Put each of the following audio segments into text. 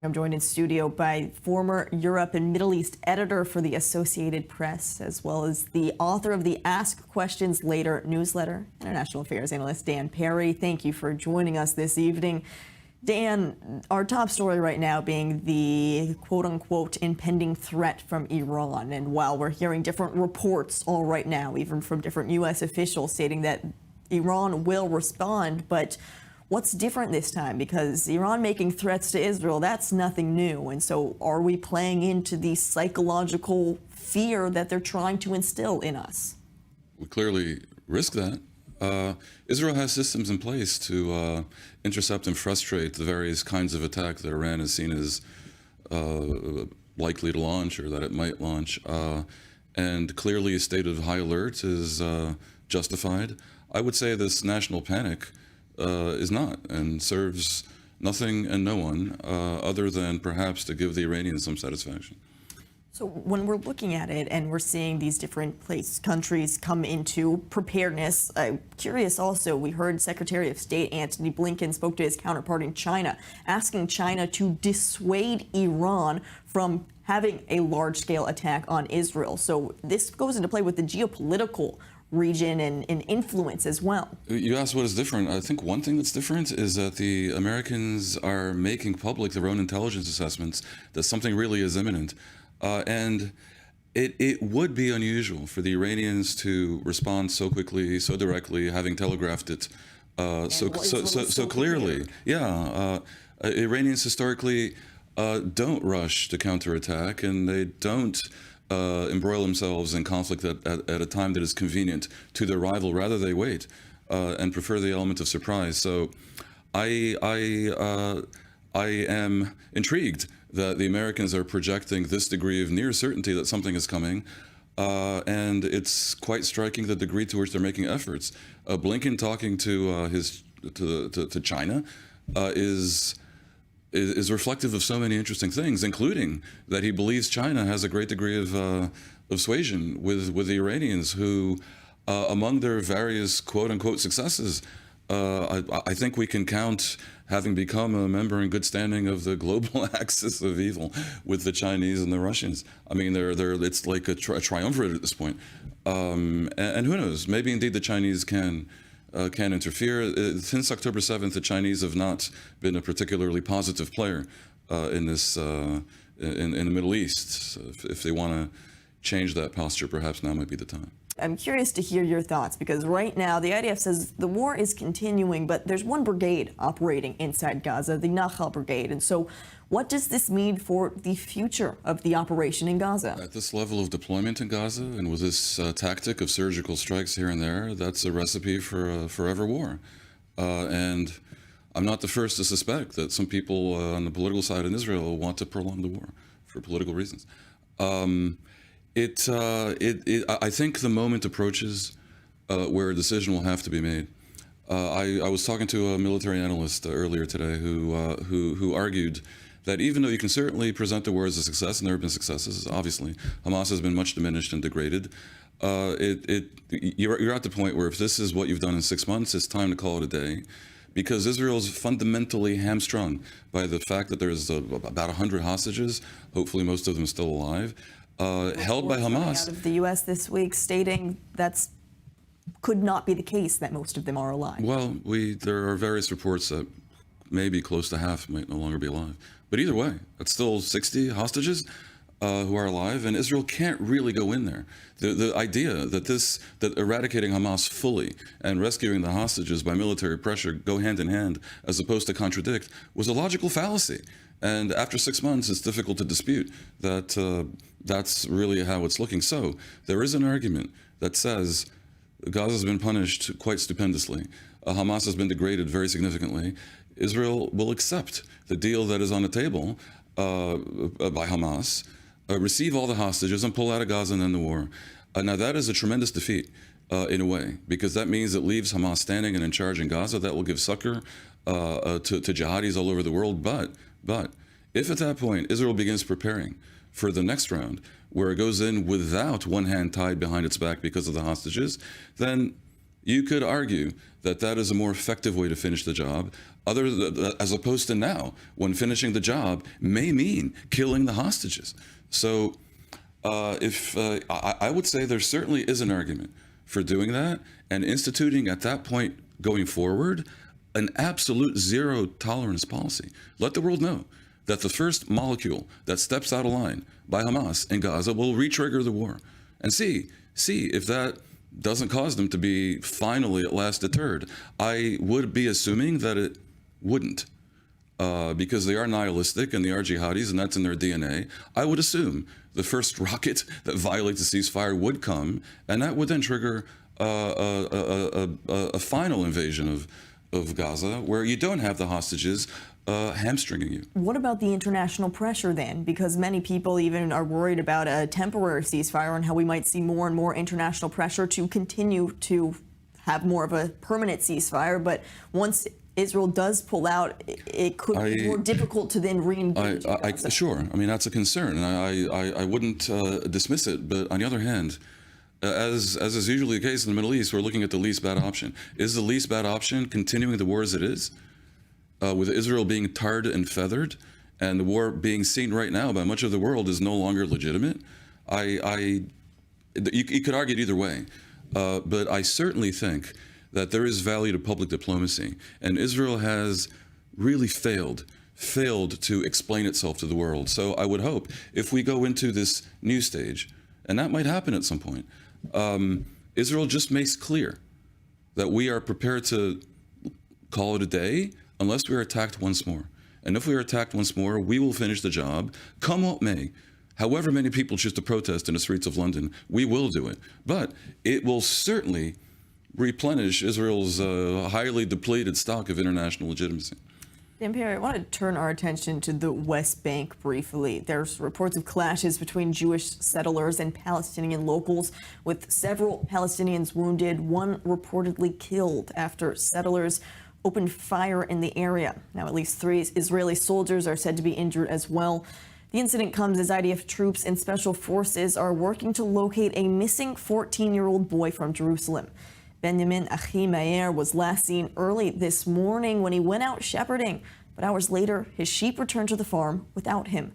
I'm joined in studio by former Europe and Middle East editor for the Associated Press, as well as the author of the Ask Questions Later newsletter, international affairs analyst Dan Perry. Thank you for joining us this evening. Dan, our top story right now being the quote-unquote impending threat from Iran. And while we're hearing different reports all right now, even from different U.S. officials stating that Iran will respond, but what's different this time? Because Iran making threats to Israel, that's nothing new. And so are we playing into the psychological fear that they're trying to instill in us? We clearly risk that. Israel has systems in place to intercept and frustrate the various kinds of attack that Iran is seen as likely to launch or that it might launch. And clearly a state of high alert is justified. I would say this national panic is not, and serves nothing and no one other than perhaps to give the Iranians some satisfaction. So when we're looking at it and we're seeing these different countries come into preparedness, I'm curious also, we heard Secretary of State Antony Blinken spoke to his counterpart in China, asking China to dissuade Iran from having a large-scale attack on Israel. So this goes into play with the geopolitical region and influence as well. You asked what is different. I think one thing that's different is that the Americans are making public their own intelligence assessments that something really is imminent. And it would be unusual for the Iranians to respond so quickly, so directly, having telegraphed it so clearly. Yeah, Iranians historically don't rush to counterattack, and they don't embroil themselves in conflict at a time that is convenient to their rival. Rather, they wait and prefer the element of surprise. So I am intrigued that the Americans are projecting this degree of near certainty that something is coming, and it's quite striking the degree to which they're making efforts. Blinken talking to China is reflective of so many interesting things, including that he believes China has a great degree of suasion with the Iranians, who, among their various quote-unquote successes, I think we can count having become a member in good standing of the global axis of evil with the Chinese and the Russians. I mean, it's like a triumvirate at this point. And who knows? Maybe indeed the Chinese can interfere. Since October 7th, the Chinese have not been a particularly positive player in this in the Middle East. So if they want to change that posture, perhaps now might be the time. I'm curious to hear your thoughts, because right now the IDF says the war is continuing, but there's one brigade operating inside Gaza, the Nahal Brigade. And so what does this mean for the future of the operation in Gaza? At this level of deployment in Gaza, and with this tactic of surgical strikes here and there, that's a recipe for a forever war. And I'm not the first to suspect that some people on the political side in Israel want to prolong the war for political reasons. I think the moment approaches where a decision will have to be made. I was talking to a military analyst earlier today who argued that even though you can certainly present the war as a success, and there have been successes, obviously, Hamas has been much diminished and degraded. You're at the point where if this is what you've done in 6 months, it's time to call it a day. Because Israel's fundamentally hamstrung by the fact that there's about 100 hostages, hopefully most of them still alive, held by Hamas. Out of the U.S. this week stating that's could not be the case, that most of them are alive. Well, there are various reports that maybe close to half might no longer be alive. But either way, it's still 60 hostages who are alive, and Israel can't really go in there. The idea that eradicating Hamas fully and rescuing the hostages by military pressure go hand in hand, as opposed to contradict, was a logical fallacy. And after 6 months, it's difficult to dispute that that's really how it's looking. So there is an argument that says Gaza has been punished quite stupendously. Hamas has been degraded very significantly. Israel will accept the deal that is on the table by Hamas, receive all the hostages and pull out of Gaza and end the war. Now that is a tremendous defeat in a way, because that means it leaves Hamas standing and in charge in Gaza. That will give succor to jihadis all over the world. But if at that point Israel begins preparing for the next round, where it goes in without one hand tied behind its back because of the hostages, then You could argue that that is a more effective way to finish the job, as opposed to now, when finishing the job may mean killing the hostages. So I would say there certainly is an argument for doing that and instituting at that point going forward an absolute zero tolerance policy. Let the world know that the first molecule that steps out of line by Hamas in Gaza will re-trigger the war, and see if that doesn't cause them to be finally at last deterred. I would be assuming that it wouldn't, because they are nihilistic and they are jihadis, and that's in their DNA. I would assume the first rocket that violates the ceasefire would come, and that would then trigger a final invasion of Gaza, where you don't have the hostages hamstringing you. What about the international pressure then? Because many people even are worried about a temporary ceasefire and how we might see more and more international pressure to continue to have more of a permanent ceasefire. But once Israel does pull out, it could be more difficult to then re-engage. Sure. I mean, that's a concern, and I wouldn't dismiss it. But on the other hand, as is usually the case in the Middle East, we're looking at the least bad option. Is the least bad option continuing the war as it is, with Israel being tarred and feathered, and the war being seen right now by much of the world as no longer legitimate? You could argue it either way, but I certainly think that there is value to public diplomacy, and Israel has really failed to explain itself to the world. So I would hope if we go into this new stage, and that might happen at some point, Israel just makes clear that we are prepared to call it a day unless we are attacked once more. And if we are attacked once more, we will finish the job, come what may. However many people choose to protest in the streets of London, we will do it. But it will certainly replenish Israel's highly depleted stock of international legitimacy. Dan Perry, I want to turn our attention to the West Bank briefly. There's reports of clashes between Jewish settlers and Palestinian locals, with several Palestinians wounded, one reportedly killed after settlers opened fire in the area. Now, at least 3 Israeli soldiers are said to be injured as well. The incident comes as IDF troops and special forces are working to locate a missing 14-year-old boy from Jerusalem. Benjamin Achimeir was last seen early this morning when he went out shepherding, but hours later, his sheep returned to the farm without him.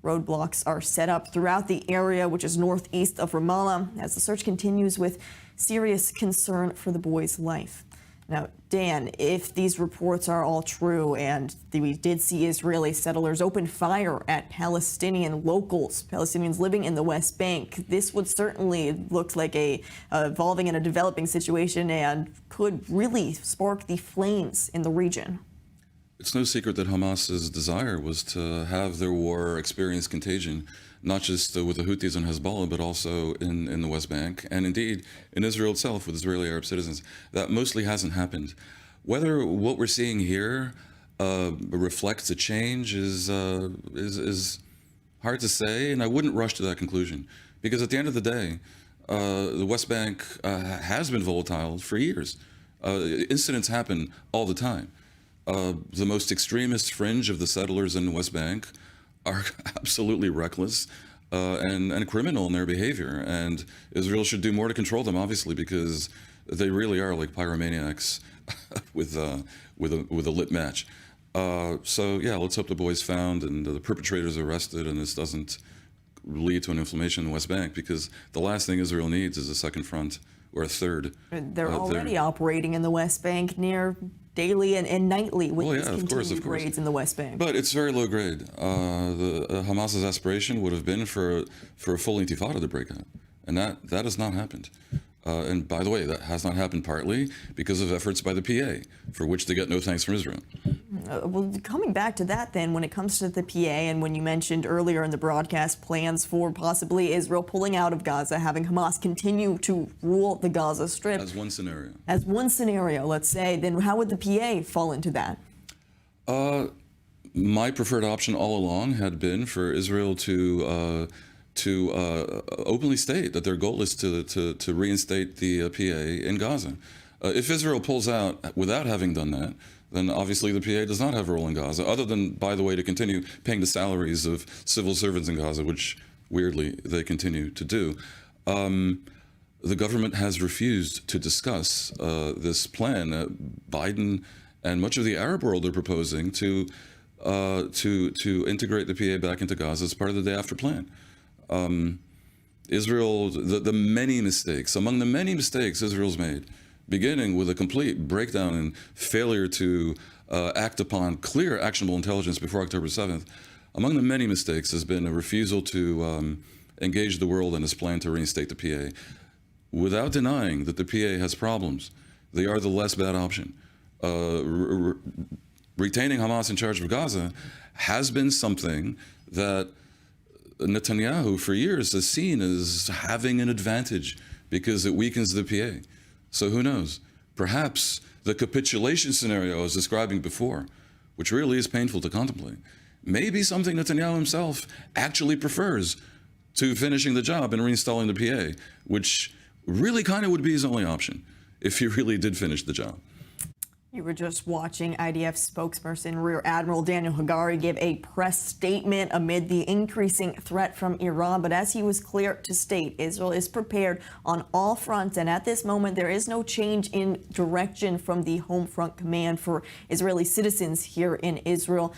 Roadblocks are set up throughout the area, which is northeast of Ramallah, as the search continues with serious concern for the boy's life. Now, Dan, if these reports are all true and we did see Israeli settlers open fire at Palestinian locals, Palestinians living in the West Bank, this would certainly look like a evolving and a developing situation and could really spark the flames in the region. It's no secret that Hamas's desire was to have their war experience contagion, not just with the Houthis and Hezbollah, but also in the West Bank, and indeed in Israel itself with Israeli Arab citizens. That mostly hasn't happened. Whether what we're seeing here reflects a change is hard to say, and I wouldn't rush to that conclusion, because at the end of the day, the West Bank has been volatile for years. Incidents happen all the time. The most extremist fringe of the settlers in the West Bank are absolutely reckless and criminal in their behavior, and Israel should do more to control them, obviously, because they really are like pyromaniacs with a lit match. So yeah, let's hope the boy's found and the perpetrators arrested, and this doesn't lead to an inflammation in the West Bank, because the last thing Israel needs is a second front or a third. They're already operating in the West Bank near daily and nightly with these continued raids in the West Bank. But it's very low grade. Hamas's aspiration would have been for a full intifada to break out, and that has not happened. And by the way, that has not happened partly because of efforts by the PA, for which they get no thanks from Israel. Well, coming back to that then, when it comes to the PA, and when you mentioned earlier in the broadcast plans for possibly Israel pulling out of Gaza, having Hamas continue to rule the Gaza Strip. As one scenario. As one scenario, let's say, then how would the PA fall into that? My preferred option all along had been for Israel to openly state that their goal is to reinstate the PA in Gaza. If Israel pulls out without having done that, then obviously the PA does not have a role in Gaza, other than, by the way, to continue paying the salaries of civil servants in Gaza, which weirdly they continue to do. the government has refused to discuss this plan that Biden and much of the Arab world are proposing to integrate the PA back into Gaza as part of the Day After plan. Israel, the many mistakes, among the many mistakes Israel's made, beginning with a complete breakdown and failure to act upon clear, actionable intelligence before October 7th, among the many mistakes has been a refusal to engage the world in its plan to reinstate the PA. Without denying that the PA has problems, they are the less bad option. Retaining Hamas in charge of Gaza has been something that Netanyahu for years has seen as having an advantage because it weakens the PA. So who knows? Perhaps the capitulation scenario I was describing before, which really is painful to contemplate, may be something Netanyahu himself actually prefers to finishing the job and reinstalling the PA, which really kind of would be his only option if he really did finish the job. You were just watching IDF spokesperson Rear Admiral Daniel Hagari give a press statement amid the increasing threat from Iran. But as he was clear to state, Israel is prepared on all fronts. And at this moment, there is no change in direction from the home front command for Israeli citizens here in Israel.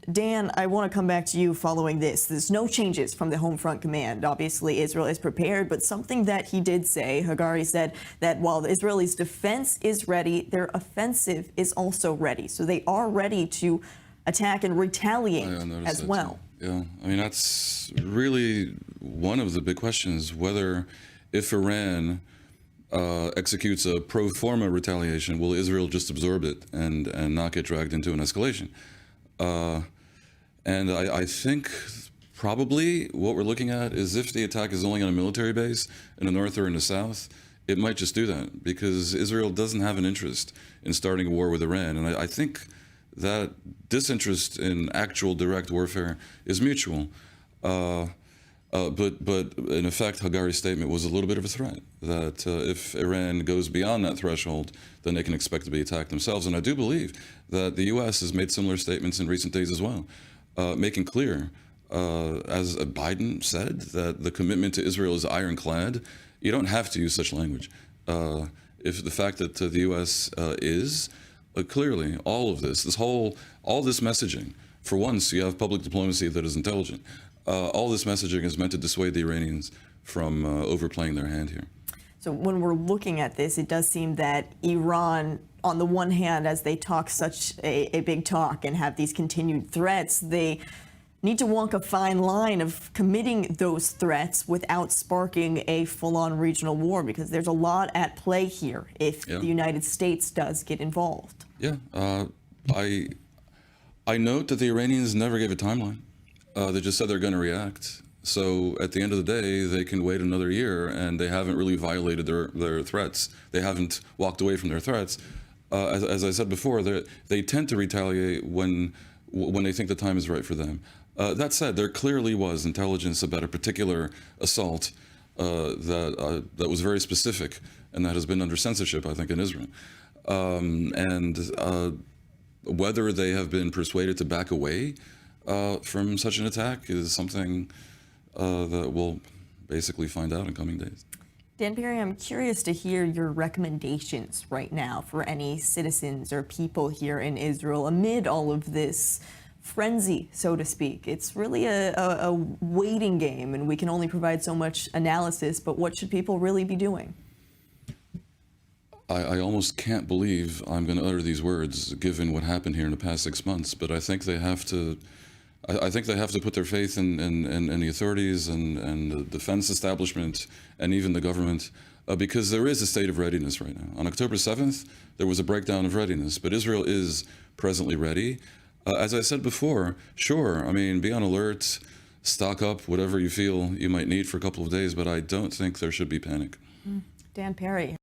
Dan, I want to come back to you following this. There's no changes from the home front command. Obviously, Israel is prepared, but something that he did say, Hagari said that while the Israelis' defense is ready, their offensive is also ready. So they are ready to attack and retaliate as well. Too. Yeah, I mean, that's really one of the big questions, whether if Iran executes a pro forma retaliation, will Israel just absorb it and not get dragged into an escalation? And I think probably what we're looking at is if the attack is only on a military base in the north or in the south, it might just do that because Israel doesn't have an interest in starting a war with Iran. And I think that disinterest in actual direct warfare is mutual. But in effect, Hagari's statement was a little bit of a threat that if Iran goes beyond that threshold, then they can expect to be attacked themselves. And I do believe that the U.S. has made similar statements in recent days as well, making clear, as Biden said, that the commitment to Israel is ironclad. You don't have to use such language. If the fact that the U.S. is clearly all of this, all this messaging, for once you have public diplomacy that is intelligent. All this messaging is meant to dissuade the Iranians from overplaying their hand here. So when we're looking at this, it does seem that Iran, on the one hand, as they talk such a big talk and have these continued threats, they need to walk a fine line of committing those threats without sparking a full-on regional war, because there's a lot at play here if the United States does get involved. Yeah, I note that the Iranians never gave a timeline. They just said they're going to react. So at the end of the day, they can wait another year, and they haven't really violated their threats. They haven't walked away from their threats. As I said before, they tend to retaliate when they think the time is right for them. That said, there clearly was intelligence about a particular assault that was very specific, and that has been under censorship, I think, in Israel. Whether they have been persuaded to back away from such an attack is something that we'll basically find out in coming days. Dan Perry, I'm curious to hear your recommendations right now for any citizens or people here in Israel amid all of this frenzy, so to speak. It's really a waiting game, and we can only provide so much analysis, but what should people really be doing? I almost can't believe I'm going to utter these words, given what happened here in the past 6 months, but I think they have to put their faith in the authorities and the defense establishment and even the government, because there is a state of readiness right now. On October 7th, there was a breakdown of readiness, but Israel is presently ready. As I said before, sure, I mean, be on alert, stock up whatever you feel you might need for a couple of days, but I don't think there should be panic. Dan Perry.